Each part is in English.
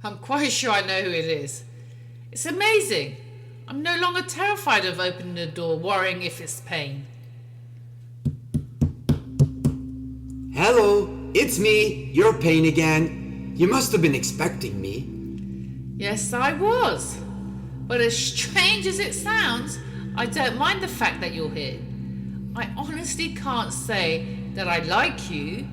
I'm quite sure I know who it is. It's amazing. I'm no longer terrified of opening the door, worrying if it's pain. Hello, it's me, your pain again. You must have been expecting me. Yes, I was. But as strange as it sounds, I don't mind the fact that you're here. I honestly can't say that I like you,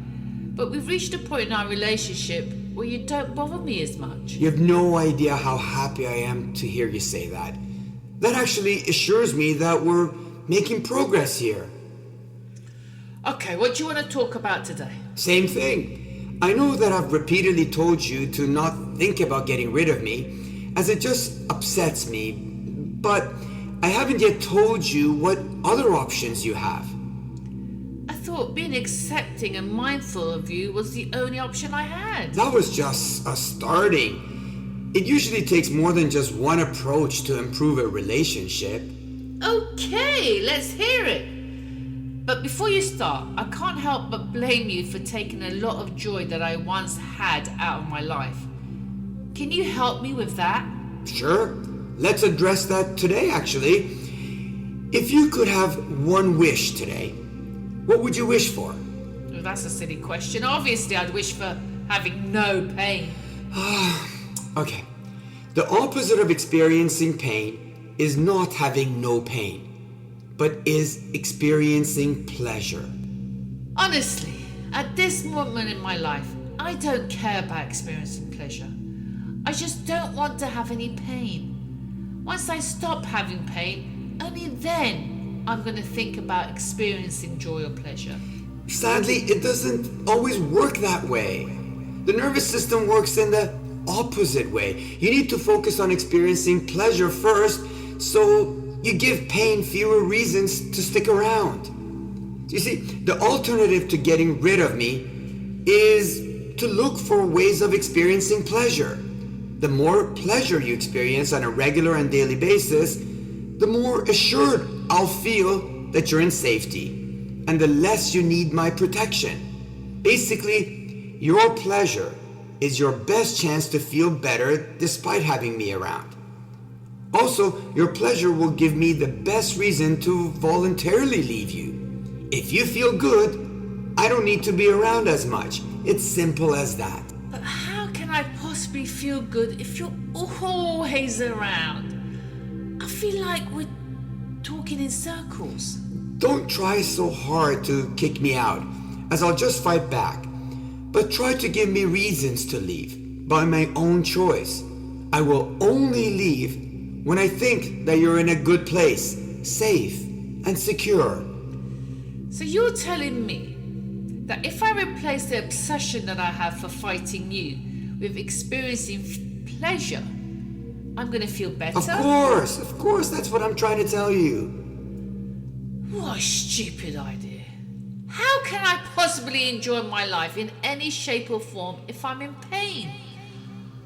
but we've reached a point in our relationship where you don't bother me as much. You have no idea how happy I am to hear you say that. That actually assures me that we're making progress here. Okay, what do you want to talk about today? Same thing. I know that I've repeatedly told you to not think about getting rid of me, as it just upsets me, but I haven't yet told you what other options you have. I thought being accepting and mindful of you was the only option I had. That was just a starting. It usually takes more than just one approach to improve a relationship. Okay, let's hear it. But before you start, I can't help but blame you for taking a lot of joy that I once had out of my life. Can you help me with that? Sure. Let's address that today, actually. If you could have one wish today, what would you wish for? Well, that's a silly question. Obviously, I'd wish for having no pain. Okay. The opposite of experiencing pain is not having no pain, but is experiencing pleasure. Honestly, at this moment in my life, I don't care about experiencing pleasure. I just don't want to have any pain. Once I stop having pain, only then I'm going to think about experiencing joy or pleasure. Sadly, it doesn't always work that way. The nervous system works in the opposite way. You need to focus on experiencing pleasure first, so you give pain fewer reasons to stick around. You see, the alternative to getting rid of me is to look for ways of experiencing pleasure. The more pleasure you experience on a regular and daily basis, the more assured I'll feel that you're in safety, and the less you need my protection. Basically, your pleasure is your best chance to feel better despite having me around. Also, your pleasure will give me the best reason to voluntarily leave you. If you feel good, I don't need to be around as much. It's simple as that. But how can I possibly feel good if you're always around? I feel like we're talking in circles. Don't try so hard to kick me out, as I'll just fight back. But try to give me reasons to leave, by my own choice. I will only leave when I think that you're in a good place, safe and secure. So you're telling me that if I replace the obsession that I have for fighting you with experiencing pleasure, I'm going to feel better? Of course, that's what I'm trying to tell you. What a stupid idea. How can I possibly enjoy my life in any shape or form if I'm in pain?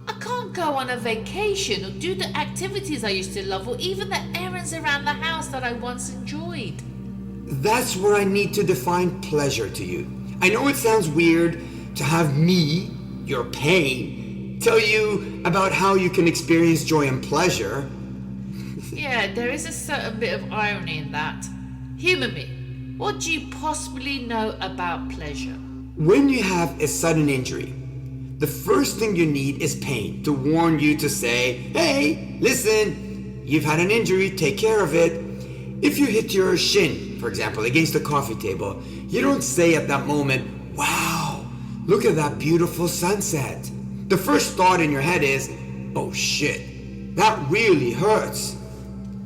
I can't go on a vacation or do the activities I used to love, or even the errands around the house that I once enjoyed. That's where I need to define pleasure to you. I know it sounds weird to have me, your pain, tell you about how you can experience joy and pleasure. Yeah, there is a certain bit of irony in that. Humour me. What do you possibly know about pleasure? When you have a sudden injury, the first thing you need is pain to warn you to say, hey, listen, you've had an injury, take care of it. If you hit your shin, for example, against the coffee table, you don't say at that moment, wow, look at that beautiful sunset. The first thought in your head is, oh shit, that really hurts.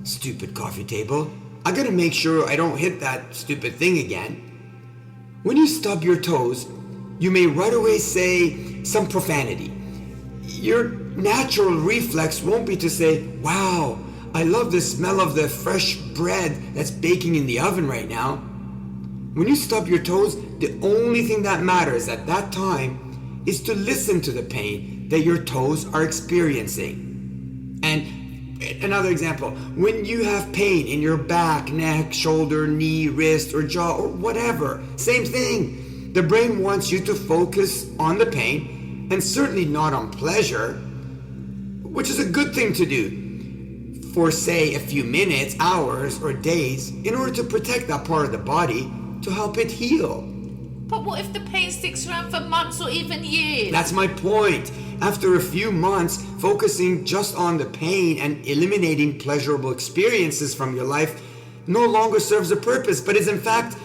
Stupid coffee table. I gotta make sure I don't hit that stupid thing again. When you stub your toes, you may right away say some profanity. Your natural reflex won't be to say, wow, I love the smell of the fresh bread that's baking in the oven right now. When you stub your toes, the only thing that matters at that time is to listen to the pain that your toes are experiencing. And another example, when you have pain in your back, neck, shoulder, knee, wrist, or jaw, or whatever, same thing. The brain wants you to focus on the pain, and certainly not on pleasure. which is a good thing to do for, say, a few minutes, hours, or days in order to protect that part of the body to help it heal. But what if the pain sticks around for months or even years? That's my point. After a few months, focusing just on the pain and eliminating pleasurable experiences from your life no longer serves a purpose, but is in fact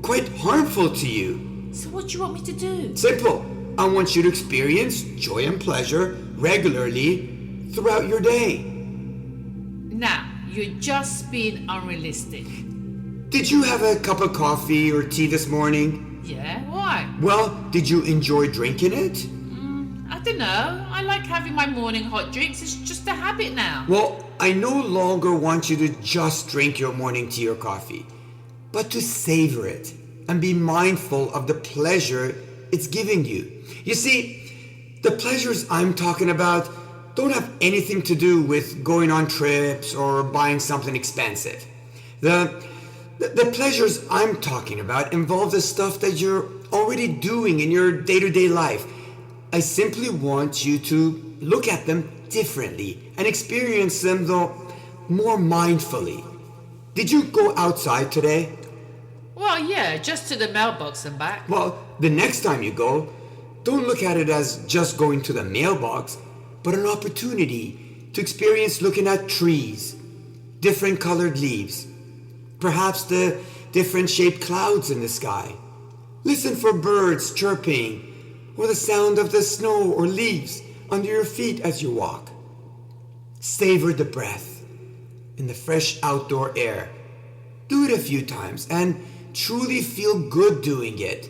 quite harmful to you. So what do you want me to do? Simple. I want you to experience joy and pleasure regularly throughout your day. Now, you're just being unrealistic. Did you have a cup of coffee or tea this morning? Yeah, why? Well, did you enjoy drinking it? I don't know. I like having my morning hot drinks. It's just a habit now. Well, I no longer want you to just drink your morning tea or coffee, but to savor it and be mindful of the pleasure it's giving you. You see, the pleasures I'm talking about don't have anything to do with going on trips or buying something expensive. The pleasures I'm talking about involve the stuff that you're already doing in your day-to-day life. I simply want you to look at them differently and experience them, though, more mindfully. Did you go outside today? Well, yeah, just to the mailbox and back. Well, the next time you go, don't look at it as just going to the mailbox, but an opportunity to experience looking at trees, different colored leaves, perhaps the different shaped clouds in the sky. Listen for birds chirping, or the sound of the snow or leaves under your feet as you walk. Savor the breath in the fresh outdoor air. Do it a few times and truly feel good doing it.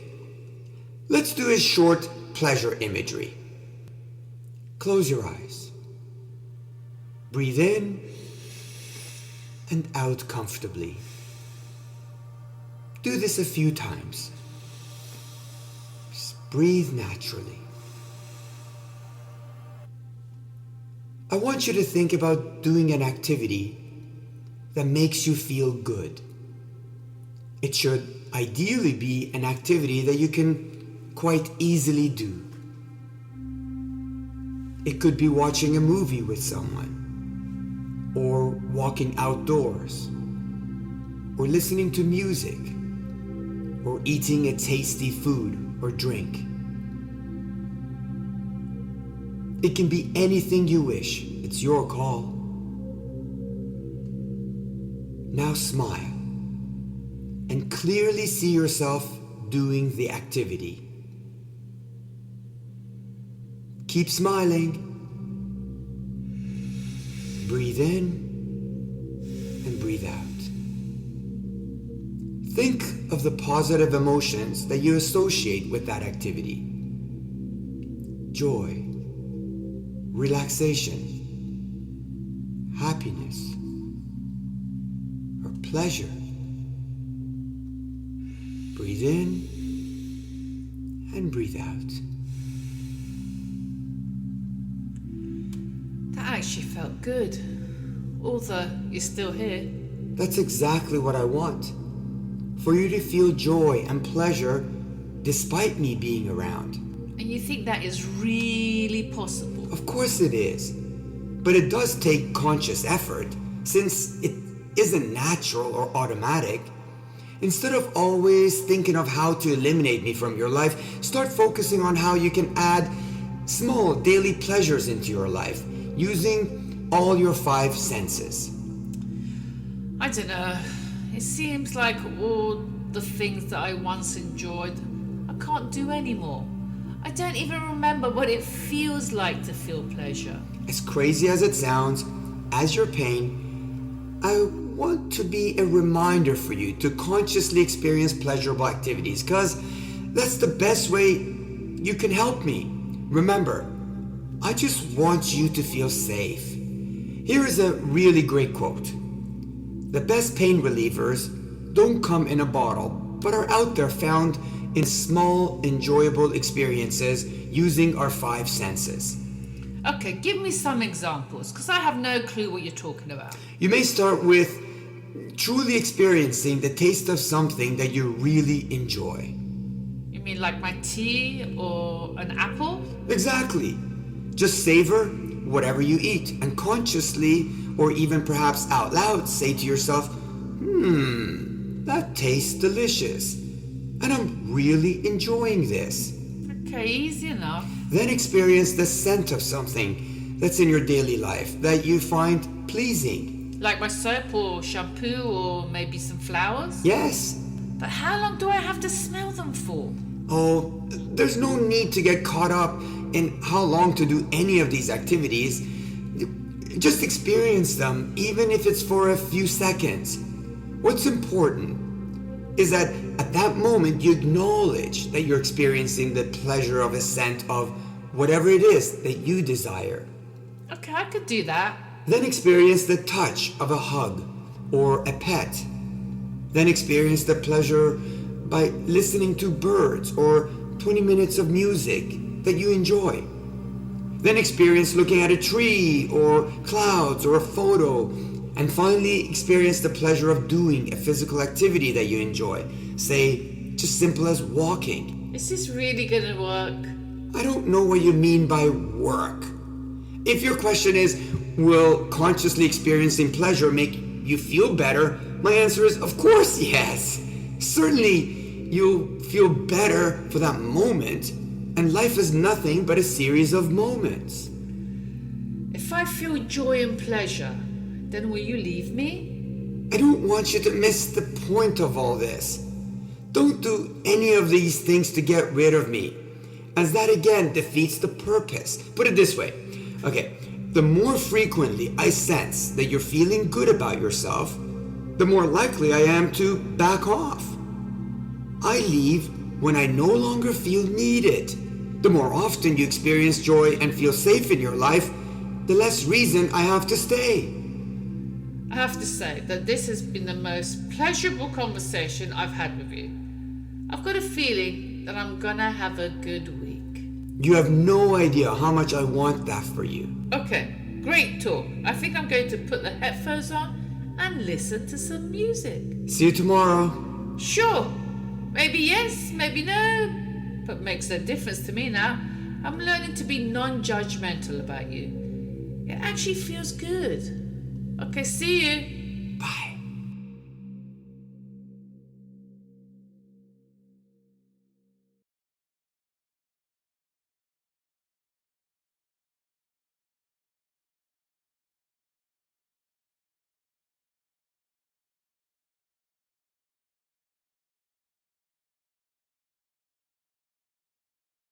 Let's do a short pleasure imagery. Close your eyes. Breathe in and out comfortably. Do this a few times. Just breathe naturally. I want you to think about doing an activity that makes you feel good. It should ideally be an activity that you can quite easily do. It could be watching a movie with someone, or walking outdoors, or listening to music, or eating a tasty food or drink. It can be anything you wish. It's your call. Now smile and clearly see yourself doing the activity. Keep smiling. Breathe in and breathe out. Think of the positive emotions that you associate with that activity. Joy, relaxation, happiness, or pleasure. Breathe in and breathe out. That actually felt good. Although you're still here. That's exactly what I want. For you to feel joy and pleasure despite me being around. And you think that is really possible? Of course it is. But it does take conscious effort, since it isn't natural or automatic. Instead of always thinking of how to eliminate me from your life, start focusing on how you can add small daily pleasures into your life, using all your 5 senses. I don't know. It seems like all the things that I once enjoyed, I can't do anymore. I don't even remember what it feels like to feel pleasure. As crazy as it sounds, as your pain, I want to be a reminder for you to consciously experience pleasurable activities, because that's the best way you can help me. Remember, I just want you to feel safe. Here is a really great quote. The best pain relievers don't come in a bottle, but are out there found in small, enjoyable experiences using our 5 senses. Okay, give me some examples, because I have no clue what you're talking about. You may start with truly experiencing the taste of something that you really enjoy. You mean like my tea or an apple? Exactly. Just savor whatever you eat and consciously, or even perhaps out loud, say to yourself, that tastes delicious, and I'm really enjoying this. Okay, easy enough. Then experience the scent of something that's in your daily life that you find pleasing. Like my soap or shampoo or maybe some flowers? Yes. But how long do I have to smell them for? Oh, there's no need to get caught up in how long to do any of these activities. Just experience them, even if it's for a few seconds. What's important is that at that moment you acknowledge that you're experiencing the pleasure of a scent of whatever it is that you desire. Okay, I could do that. Then experience the touch of a hug or a pet. Then experience the pleasure by listening to birds or 20 minutes of music that you enjoy. Then experience looking at a tree or clouds or a photo. And finally experience the pleasure of doing a physical activity that you enjoy. Say, just simple as walking. Is this really gonna work? I don't know what you mean by work. If your question is, will consciously experiencing pleasure make you feel better? My answer is, of course, yes. Certainly, you'll feel better for that moment, and life is nothing but a series of moments. If I feel joy and pleasure, then will you leave me? I don't want you to miss the point of all this. Don't do any of these things to get rid of me, as that again defeats the purpose. Put it this way. Okay, the more frequently I sense that you're feeling good about yourself, the more likely I am to back off. I leave when I no longer feel needed. The more often you experience joy and feel safe in your life, the less reason I have to stay. I have to say that this has been the most pleasurable conversation I've had with you. I've got a feeling that I'm gonna have a good week. You have no idea how much I want that for you. Okay, great talk. I think I'm going to put the headphones on and listen to some music. See you tomorrow. Sure. Maybe yes, maybe no. But makes no difference to me now. I'm learning to be non-judgmental about you. It actually feels good. Okay, see you.